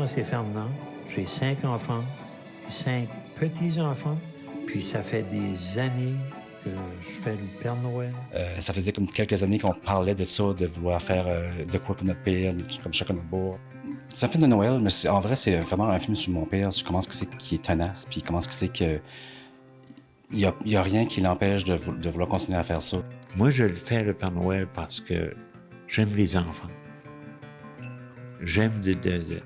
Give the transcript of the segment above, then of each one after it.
nom, c'est Fernand. J'ai 5 enfants, 5 petits-enfants. Puis ça fait des années que je fais le Père Noël. Ça faisait comme quelques années qu'on parlait de ça, de vouloir faire de quoi pour notre père, comme chacun notre bourg. C'est un film de Noël, mais en vrai, c'est vraiment un film sur mon père, sur comment c'est qu'il est tenace, puis comment c'est que il y a rien qui l'empêche de vouloir continuer à faire ça. Moi, je le fais le Père Noël parce que j'aime les enfants. J'aime de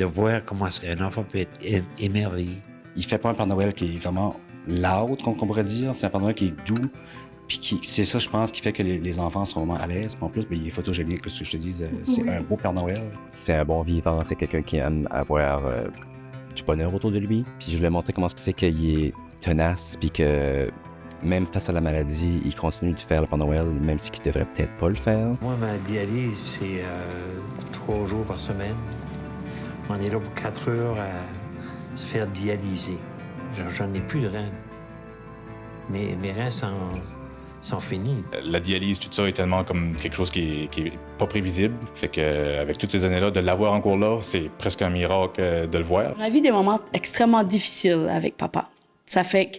voir comment un enfant peut être émerveillé. Il fait pas un Père Noël qui est vraiment loud, qu'on pourrait dire. C'est un Père Noël qui est doux. Puis c'est ça, je pense, qui fait que les enfants sont vraiment à l'aise. Puis en plus, il est photogénique, ce que je te dis. C'est un beau Père Noël. C'est un bon vivant, c'est quelqu'un qui aime avoir du bonheur autour de lui. Puis je lui ai montré comment c'est qu'il est tenace, puis que même face à la maladie, il continue de faire le Père Noël, même s'il devrait peut-être pas le faire. Moi, ma dialyse, c'est 3 jours par semaine. On est là pour 4 heures à se faire dialyser. J'en ai plus de reins. Mes reins sont finis. La dialyse, tout ça est tellement comme quelque chose qui est pas prévisible. Fait que avec toutes ces années-là, de l'avoir encore là, c'est presque un miracle de le voir. On a vécu des moments extrêmement difficiles avec papa. Ça fait que,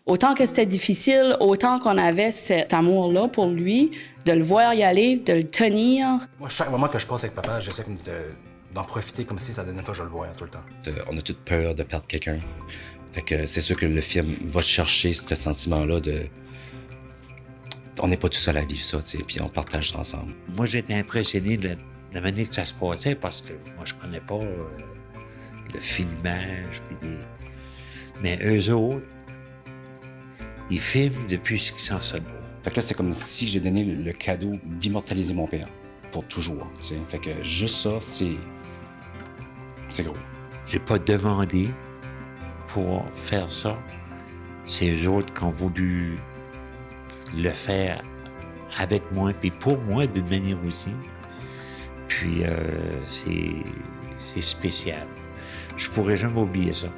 autant que c'était difficile, autant qu'on avait cet amour-là pour lui, de le voir y aller, de le tenir. Moi, chaque moment que je passe avec papa, j'essaie d'en profiter comme si ça la dernière fois que je le voyais tout le temps. On a toute peur de perdre quelqu'un. Fait que c'est sûr que le film va chercher ce sentiment-là de... On n'est pas tout seul à vivre ça, tu sais, puis on partage ça ensemble. Moi, j'étais impressionné de la manière que ça se passait parce que moi, je connais pas le filmage. Mais eux autres, ils filment depuis ce qu'ils s'en sortent. Fait que là, c'est comme si j'ai donné le cadeau d'immortaliser mon père pour toujours, tu sais. Fait que juste ça, c'est gros. J'ai pas demandé pour faire ça. C'est eux autres qui ont voulu le faire avec moi, puis pour moi, d'une manière aussi. Puis c'est spécial. Je pourrais jamais oublier ça.